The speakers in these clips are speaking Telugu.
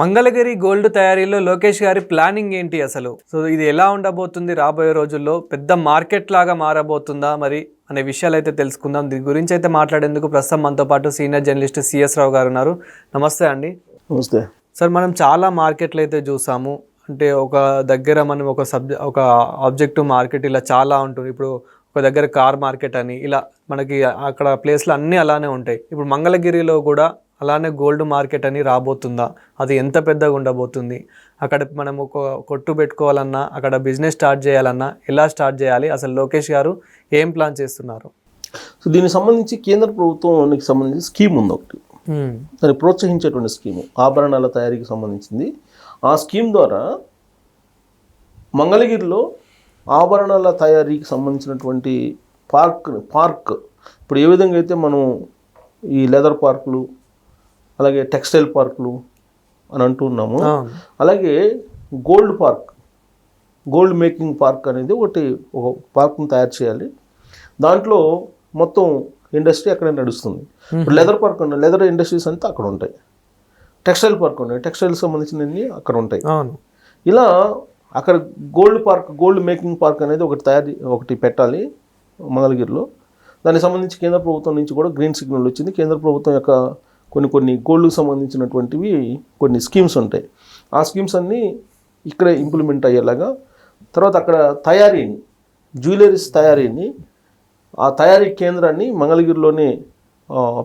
మంగళగిరి గోల్డ్ తయారీలో లోకేష్ గారి ప్లానింగ్ ఏంటి అసలు? సో ఇది ఎలా ఉండబోతుంది రాబోయే రోజుల్లో? పెద్ద మార్కెట్ లాగా మారబోతుందా మరి అనే విషయాలు అయితే తెలుసుకుందాం. దీని గురించి అయితే మాట్లాడేందుకు ప్రస్తుతం మనతో పాటు సీనియర్ జర్నలిస్ట్ సిఎస్ రావు గారు ఉన్నారు. నమస్తే అండి. నమస్తే సార్, మనం చాలా మార్కెట్లు అయితే చూసాము. అంటే ఒక దగ్గర మనం ఒక ఆబ్జెక్టివ్ మార్కెట్ ఇలా చాలా ఉంటుంది. ఇప్పుడు ఒక దగ్గర కార్ మార్కెట్ అని ఇలా మనకి అక్కడ ప్లేస్లు అన్నీ అలానే ఉంటాయి. ఇప్పుడు మంగళగిరిలో కూడా అలానే గోల్డ్ మార్కెట్ అని రాబోతుందా? అది ఎంత పెద్దగా ఉండబోతుంది? అక్కడ మనం ఒక కొట్టు పెట్టుకోవాలన్నా, అక్కడ బిజినెస్ స్టార్ట్ చేయాలన్నా ఎలా స్టార్ట్ చేయాలి? అసలు లోకేష్ గారు ఏం ప్లాన్ చేస్తున్నారు? సో దీనికి సంబంధించి కేంద్ర ప్రభుత్వానికి సంబంధించి స్కీమ్ ఉంది ఒకటి, దాన్ని ప్రోత్సహించేటువంటి స్కీము, ఆభరణాల తయారీకి సంబంధించింది. ఆ స్కీమ్ ద్వారా మంగళగిరిలో ఆభరణాల తయారీకి సంబంధించినటువంటి పార్క్ ఇప్పుడు ఏ విధంగా అయితే మనం ఈ లెదర్ పార్కులు అలాగే టెక్స్టైల్ పార్కులు అని అంటున్నాము, అలాగే గోల్డ్ మేకింగ్ పార్క్ అనేది ఒక పార్క్ను తయారు చేయాలి. దాంట్లో మొత్తం ఇండస్ట్రీ అక్కడే నడుస్తుంది. ఇప్పుడు లెదర్ పార్క్ ఉన్నాయి, లెదర్ ఇండస్ట్రీస్ అంతా అక్కడ ఉంటాయి. టెక్స్టైల్ పార్క్ ఉన్నాయి, టెక్స్టైల్ సంబంధించినవి అక్కడ ఉంటాయి. ఇలా అక్కడ గోల్డ్ మేకింగ్ పార్క్ అనేది ఒకటి పెట్టాలి మంగళగిరిలో. దానికి సంబంధించి కేంద్ర ప్రభుత్వం నుంచి కూడా గ్రీన్ సిగ్నల్ వచ్చింది. కేంద్ర ప్రభుత్వం యొక్క కొన్ని గోల్డ్కి సంబంధించినటువంటివి కొన్ని స్కీమ్స్ ఉంటాయి. ఆ స్కీమ్స్ అన్నీ ఇక్కడే ఇంప్లిమెంట్ అయ్యేలాగా, తర్వాత అక్కడ జ్యువెలరీస్ తయారీని, ఆ తయారీ కేంద్రాన్ని మంగళగిరిలోనే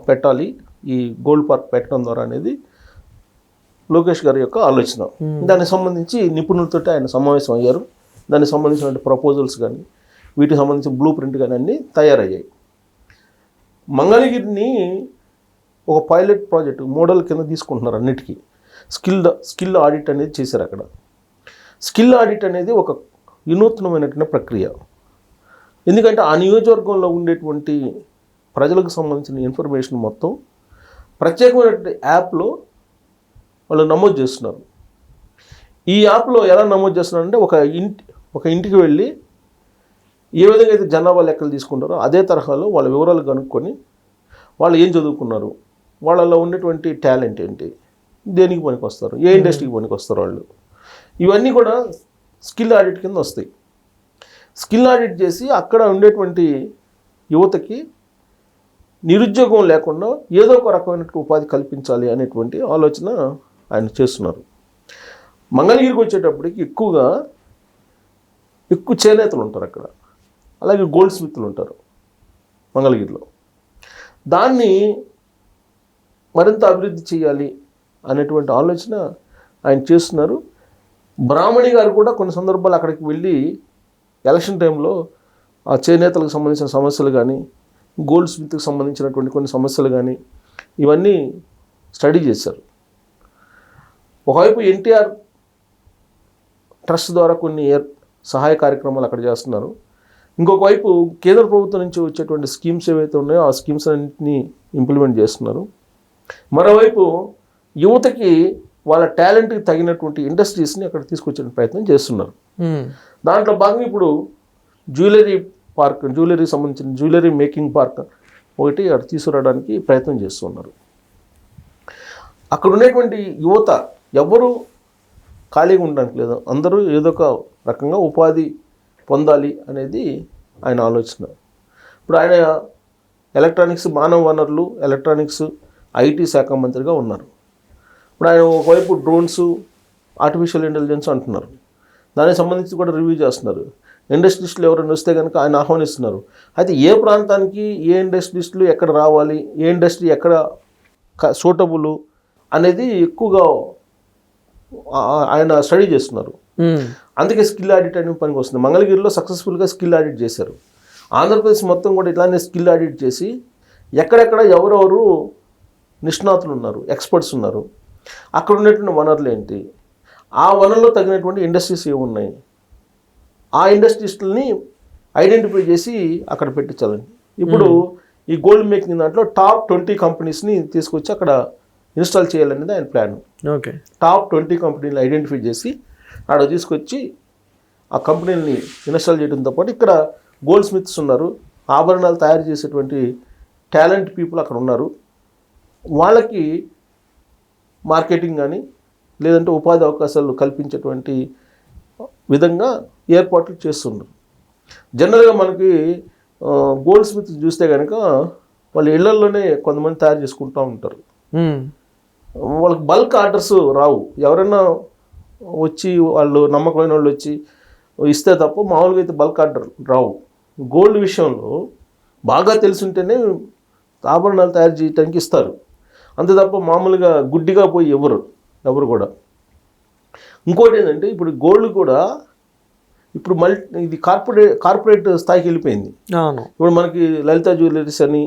పెట్టాలి ఈ గోల్డ్ పార్క్ పెట్టడం ద్వారా అనేది లోకేష్ గారి యొక్క ఆలోచన. దానికి సంబంధించి నిపుణులతో ఆయన సమావేశం అయ్యారు. దానికి సంబంధించిన ప్రపోజల్స్ కానీ, వీటికి సంబంధించిన బ్లూ ప్రింట్ కానీ అన్నీ తయారయ్యాయి. మంగళగిరిని ఒక పైలట్ ప్రాజెక్ట్ మోడల్ కింద తీసుకుంటున్నారు అన్నిటికీ. స్కిల్ ఆడిట్ అనేది చేశారు అక్కడ. స్కిల్ ఆడిట్ అనేది ఒక వినూత్నమైనటువంటి ప్రక్రియ. ఎందుకంటే ఆ నియోజకవర్గంలో ఉండేటువంటి ప్రజలకు సంబంధించిన ఇన్ఫర్మేషన్ మొత్తం ప్రత్యేకమైనటువంటి యాప్లో వాళ్ళు నమోదు చేస్తున్నారు. ఈ యాప్లో ఎలా నమోదు చేస్తున్నారంటే ఒక ఇంటికి వెళ్ళి ఏ విధంగా అయితే జనాభా లెక్కలు తీసుకుంటారో అదే తరహాలో వాళ్ళ వివరాలు కనుక్కొని వాళ్ళు ఏం చదువుకున్నారు, వాళ్ళలో ఉండేటువంటి టాలెంట్ ఏంటి, దేనికి పనికి వస్తారు, ఏ ఇండస్ట్రీకి పనికి వస్తారు వాళ్ళు, ఇవన్నీ కూడా స్కిల్ ఆడిట్ కింద వస్తాయి. స్కిల్ ఆడిట్ చేసి అక్కడ ఉండేటువంటి యువతకి నిరుద్యోగం లేకుండా ఏదో ఒక రకమైన ఉపాధి కల్పించాలి అనేటువంటి ఆలోచన ఆయన చేస్తున్నారు. మంగళగిరికి వచ్చేటప్పటికి ఎక్కువ చేనేతలు ఉంటారు అక్కడ, అలాగే గోల్డ్ స్మిత్లు ఉంటారు మంగళగిరిలో. దాన్ని మరింత అభివృద్ధి చేయాలి అనేటువంటి ఆలోచన ఆయన చేస్తున్నారు. బ్రాహ్మణి గారు కూడా కొన్ని సందర్భాలు అక్కడికి వెళ్ళి ఎలక్షన్ టైంలో ఆ చేనేతలకు సంబంధించిన సమస్యలు కానీ, గోల్డ్ స్మిత్కి సంబంధించినటువంటి కొన్ని సమస్యలు కానీ ఇవన్నీ స్టడీ చేశారు. ఒకవైపు ఎన్టీఆర్ ట్రస్ట్ ద్వారా కొన్ని సహాయ కార్యక్రమాలు అక్కడ చేస్తున్నారు. ఇంకొక వైపు కేంద్ర ప్రభుత్వం నుంచి వచ్చేటువంటి స్కీమ్స్ ఏవైతే ఉన్నాయో ఆ స్కీమ్స్ అన్నింటినీ ఇంప్లిమెంట్ చేస్తున్నారు. మరోవైపు యువతకి వాళ్ళ టాలెంట్కి తగినటువంటి ఇండస్ట్రీస్ని అక్కడ తీసుకొచ్చే ప్రయత్నం చేస్తున్నారు. దాంట్లో భాగంగా ఇప్పుడు జ్యువెలరీ సంబంధించిన జ్యువెలరీ మేకింగ్ పార్క్ ఒకటి అక్కడ తీసుకురావడానికి ప్రయత్నం చేస్తున్నారు. అక్కడ ఉండేటువంటి యువత ఎవరు ఖాళీగా ఉండడానికి లేదు, అందరూ ఏదో ఒక రకంగా ఉపాధి పొందాలి అనేది ఆయన ఆలోచన. ఇప్పుడు ఆయన మానవ వనరులు, ఎలక్ట్రానిక్స్, ఐటీ శాఖ మంత్రిగా ఉన్నారు. ఇప్పుడు ఆయన ఒకవైపు డ్రోన్స్, ఆర్టిఫిషియల్ ఇంటెలిజెన్స్ అంటున్నారు. దానికి సంబంధించి కూడా రివ్యూ చేస్తున్నారు. ఇండస్ట్రియలిస్టులు ఎవరైనా వస్తే కనుక ఆయన ఆహ్వానిస్తున్నారు. అయితే ఏ ప్రాంతానికి ఏ ఇండస్ట్రియలిస్టులు ఎక్కడ రావాలి, ఏ ఇండస్ట్రీ ఎక్కడ సూటబుల్ అనేది ఎక్కువగా ఆయన స్టడీ చేస్తున్నారు. అందుకే స్కిల్ ఆడిట్ అనే పనికి వస్తుంది. మంగళగిరిలో సక్సెస్ఫుల్గా స్కిల్ ఆడిట్ చేశారు. ఆంధ్రప్రదేశ్ మొత్తం కూడా ఇట్లానే స్కిల్ ఆడిట్ చేసి ఎక్కడెక్కడ ఎవరెవరు నిష్ణాతులు ఉన్నారు, ఎక్స్పర్ట్స్ ఉన్నారు, అక్కడ ఉన్నటువంటి వనరులు ఏంటి, ఆ వనరులో తగినటువంటి ఇండస్ట్రీస్ ఏమున్నాయి, ఆ ఇండస్ట్రీస్ని ఐడెంటిఫై చేసి అక్కడ పెట్టించాలండి. ఇప్పుడు ఈ గోల్డ్ మేకింగ్ దాంట్లో టాప్ 20 కంపెనీస్ని తీసుకొచ్చి అక్కడ ఇన్స్టాల్ చేయాలనేది ఆయన ప్లాన్. ఓకే, టాప్ 20 కంపెనీలు ఐడెంటిఫై చేసి అక్కడ తీసుకొచ్చి ఆ కంపెనీలని ఇన్స్టాల్ చేయడంతో పాటు ఇక్కడ గోల్డ్ స్మిత్స్ ఉన్నారు, ఆభరణాలు తయారు చేసేటువంటి టాలెంట్ పీపుల్ అక్కడ ఉన్నారు. వాళ్ళకి మార్కెటింగ్ కానీ లేదంటే ఉపాధి అవకాశాలు కల్పించేటువంటి విధంగా ఏర్పాట్లు చేస్తున్నారు. జనరల్గా మనకి గోల్డ్ స్మిత్ చూస్తే కనుక వాళ్ళ ఇళ్లలోనే కొంతమంది తయారు చేసుకుంటూ ఉంటారు. వాళ్ళకి బల్క్ ఆర్డర్స్ రావు. ఎవరైనా వచ్చి వాళ్ళు నమ్మకమైన వాళ్ళు వచ్చి ఇస్తే తప్ప మామూలుగా అయితే బల్క్ ఆర్డర్ రావు. గోల్డ్ విషయంలో బాగా తెలుసుంటేనే ఆభరణాలు తయారు చేయడానికి ఇస్తారు. అంతే తప్ప మామూలుగా గుడ్డిగా పోయి ఎవరు కూడా. ఇంకోటి ఏంటంటే ఇప్పుడు గోల్డ్ కూడా ఇప్పుడు ఇది కార్పొరేట్ స్థాయికి వెళ్ళిపోయింది. ఇప్పుడు మనకి లలిత జ్యువెలరీస్ అని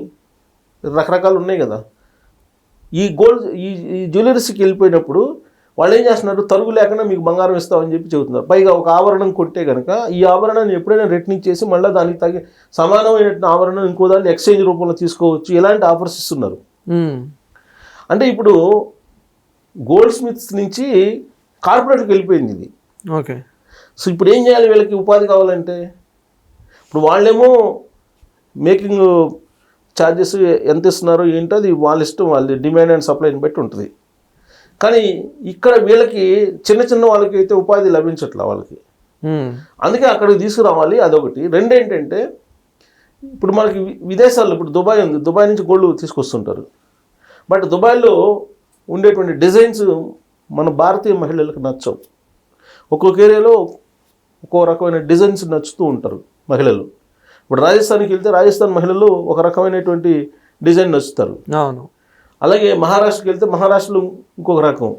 రకరకాలు ఉన్నాయి కదా. ఈ గోల్డ్ ఈ జ్యువెలరీస్కి వెళ్ళిపోయినప్పుడు వాళ్ళు ఏం చేస్తున్నారు, తరుగు లేకుండా మీకు బంగారం ఇస్తామని చెప్పి చెబుతున్నారు. పైగా ఒక ఆభరణం కొంటే కనుక ఈ ఆభరణాన్ని ఎప్పుడైనా రిటర్నింగ్ చేసి మళ్ళీ దానికి తగ్గ సమానమైన ఆభరణం ఇంకో దాన్ని ఎక్స్చేంజ్ రూపంలో తీసుకోవచ్చు. ఇలాంటి ఆఫర్స్ ఇస్తున్నారు. అంటే ఇప్పుడు గోల్డ్ స్మిత్స్ నుంచి కార్పొరేట్కి వెళ్ళిపోయింది ఇది. ఓకే. సో ఇప్పుడు ఏం చేయాలి, వీళ్ళకి ఉపాధి కావాలంటే ఇప్పుడు వాళ్ళేమో మేకింగ్ ఛార్జెస్ ఎంత ఇస్తున్నారో ఏంటో అది వాళ్ళ ఇష్టం, వాళ్ళ డిమాండ్ అండ్ సప్లైని బట్టి ఉంటుంది. కానీ ఇక్కడ వీళ్ళకి చిన్న వాళ్ళకి అయితే ఉపాధి లభించట్లా వాళ్ళకి. అందుకే అక్కడికి తీసుకురావాలి. అదొకటి. రెండేంటంటే ఇప్పుడు మనకి విదేశాల్లో ఇప్పుడు దుబాయ్ ఉంది, దుబాయ్ నుంచి గోల్డ్ తీసుకొస్తుంటారు. బట్ దుబాయ్లో ఉండేటువంటి డిజైన్స్ మన భారతీయ మహిళలకు నచ్చవు. ఒక్కొక్క ఏరియాలో ఒక్కో రకమైన డిజైన్స్ నచ్చుతూ ఉంటారు మహిళలు. ఇప్పుడు రాజస్థాన్కి వెళ్తే రాజస్థాన్ మహిళలు ఒక రకమైనటువంటి డిజైన్ నచ్చుతారు. అవును. అలాగే మహారాష్ట్రకి వెళ్తే మహారాష్ట్రలో ఇంకొక రకం,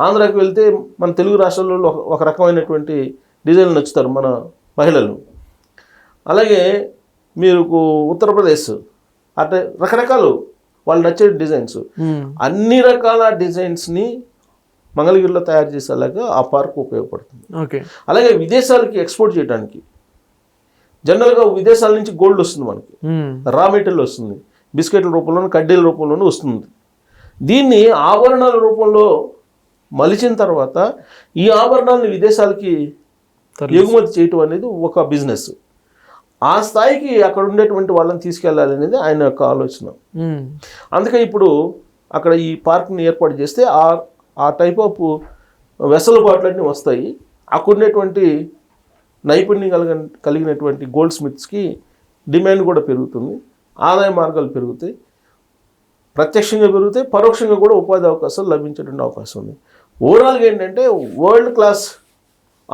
ఆంధ్రాకి వెళ్తే మన తెలుగు రాష్ట్రాల్లో ఒక రకమైనటువంటి డిజైన్లు నచ్చుతారు మన మహిళలు. అలాగే మీరు ఉత్తరప్రదేశ్ అట్లా రకరకాలు వాళ్ళు నచ్చే డిజైన్స్, అన్ని రకాల డిజైన్స్ని మంగళగిరిలో తయారు చేసేలాగా ఆ పార్క్ ఉపయోగపడుతుంది. ఓకే. అలాగే విదేశాలకి ఎక్స్పోర్ట్ చేయడానికి జనరల్గా విదేశాల నుంచి గోల్డ్ వస్తుంది మనకి, రా మెటీరియల్ వస్తుంది, బిస్కెట్ల రూపంలోనూ కడ్డీల రూపంలోనూ వస్తుంది. దీన్ని ఆభరణాల రూపంలో మలిచిన తర్వాత ఈ ఆభరణాలను విదేశాలకి ఎగుమతి చేయటం అనేది ఒక బిజినెస్. ఆ స్థాయికి అక్కడ ఉండేటువంటి వాళ్ళని తీసుకెళ్ళాలి అనేది ఆయన యొక్క ఆలోచన. అందుకే ఇప్పుడు అక్కడ ఈ పార్క్ని ఏర్పాటు చేస్తే ఆ టైప్ ఆఫ్ వెసలుబాట్లన్నీ వస్తాయి. అక్కడ ఉండేటువంటి నైపుణ్యం కలిగినటువంటి గోల్డ్ స్మిత్స్కి డిమాండ్ కూడా పెరుగుతుంది, ఆదాయ మార్గాలు పెరుగుతాయి, ప్రత్యక్షంగా పెరుగుతాయి, పరోక్షంగా కూడా ఉపాధి అవకాశాలు లభించేటువంటి అవకాశం ఉంది. ఓవరాల్గా ఏంటంటే వరల్డ్ క్లాస్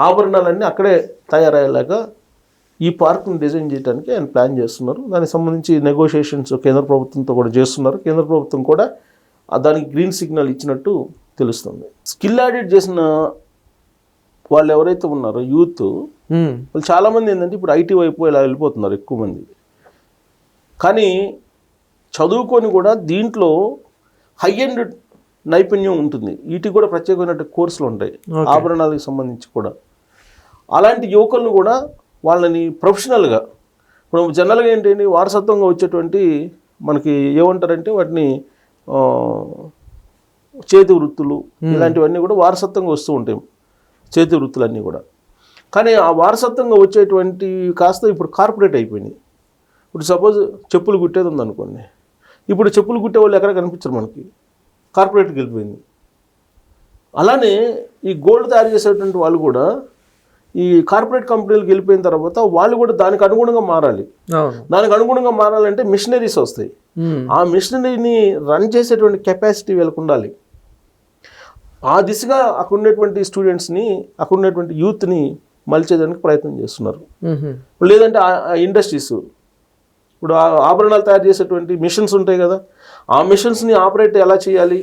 ఆభరణాలన్నీ అక్కడే తయారయ్యేలాగా ఈ పార్క్ని డిజైన్ చేయడానికి ఆయన ప్లాన్ చేస్తున్నారు. దానికి సంబంధించి నెగోషియేషన్స్ కేంద్ర ప్రభుత్వంతో కూడా చేస్తున్నారు. కేంద్ర ప్రభుత్వం కూడా దానికి గ్రీన్ సిగ్నల్ ఇచ్చినట్టు తెలుస్తుంది. స్కిల్ ఆడిట్ చేసిన వాళ్ళు ఎవరైతే ఉన్నారో యూత్, వాళ్ళు చాలామంది ఏంటంటే ఇప్పుడు ఐటీ వైపు ఇలా వెళ్ళిపోతున్నారు ఎక్కువ మంది. కానీ చదువుకొని కూడా దీంట్లో హై ఎండ్ నైపుణ్యం ఉంటుంది. వీటికి కూడా ప్రత్యేకమైన కోర్సులు ఉంటాయి ఆభరణాలకు సంబంధించి కూడా. అలాంటి యువకులను కూడా వాళ్ళని ప్రొఫెషనల్గా ఇప్పుడు జనరల్గా ఏంటంటే వారసత్వంగా వచ్చేటువంటి మనకి ఏమంటారంటే వాటిని చేతి వృత్తులు ఇలాంటివన్నీ కూడా వారసత్వంగా వస్తూ ఉంటాయి, చేతి వృత్తులన్నీ కూడా. కానీ ఆ వారసత్వంగా వచ్చేటువంటి కాస్త ఇప్పుడు కార్పొరేట్ అయిపోయినాయి. ఇప్పుడు సపోజ్ చెప్పులు కుట్టేది ఉందనుకోండి, ఇప్పుడు చెప్పులు కుట్టే వాళ్ళు ఎక్కడ కనిపించరు మనకి, కార్పొరేట్కి వెళ్ళిపోయింది. అలానే ఈ గోల్డ్ తయారు చేసేటువంటి వాళ్ళు కూడా ఈ కార్పొరేట్ కంపెనీలకు వెళ్ళిపోయిన తర్వాత వాళ్ళు కూడా దానికి అనుగుణంగా మారాలి. దానికి అనుగుణంగా మారాలంటే మిషనరీస్ వస్తాయి. ఆ మిషనరీని రన్ చేసేటువంటి కెపాసిటీ వీళ్ళకు ఉండాలి. ఆ దిశగా అక్కడ ఉన్నటువంటి స్టూడెంట్స్ని, అక్కడ ఉన్నటువంటి యూత్ని మలిచేదానికి ప్రయత్నం చేస్తున్నారు. లేదంటే ఆ ఇండస్ట్రీస్ ఇప్పుడు ఆభరణాలు తయారు చేసేటువంటి మిషన్స్ ఉంటాయి కదా, ఆ మిషన్స్ని ఆపరేట్ ఎలా చేయాలి,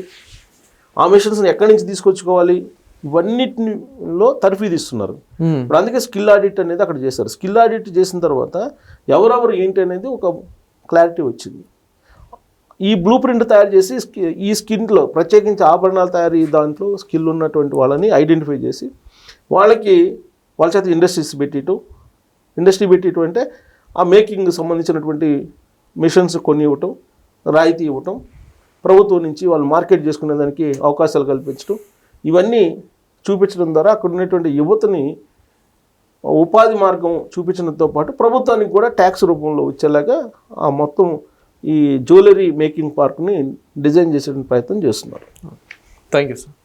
ఆ మిషన్స్ని ఎక్కడి నుంచి తీసుకొచ్చుకోవాలి, ఇవన్నిటిలో తర్ఫీదు ఇస్తున్నారు. ఇప్పుడు అందుకే స్కిల్ ఆడిట్ అనేది అక్కడ చేశారు. స్కిల్ ఆడిట్ చేసిన తర్వాత ఎవరెవరు ఏంటి అనేది ఒక క్లారిటీ వచ్చింది. ఈ బ్లూ ప్రింట్ తయారు చేసి ఈ స్కిన్లో ప్రత్యేకించి ఆభరణాలు తయారీ దాంట్లో స్కిల్ ఉన్నటువంటి వాళ్ళని ఐడెంటిఫై చేసి వాళ్ళ చేత ఇండస్ట్రీ పెట్టిటం అంటే ఆ మేకింగ్ సంబంధించినటువంటి మిషన్స్ కొన్ని ఇవ్వటం, రాయితీ ఇవ్వటం, ప్రభుత్వం నుంచి వాళ్ళు మార్కెట్ చేసుకునే దానికి అవకాశాలు కల్పించడం, ఇవన్నీ చూపించడం ద్వారా అక్కడ ఉన్నటువంటి యువతని ఉపాధి మార్గం చూపించడంతో పాటు ప్రభుత్వానికి కూడా ట్యాక్స్ రూపంలో వచ్చేలాగా ఆ మొత్తం ఈ జ్యువెలరీ మేకింగ్ పార్క్ని డిజైన్ చేసే ప్రయత్నం చేస్తున్నారు. Thank you sir.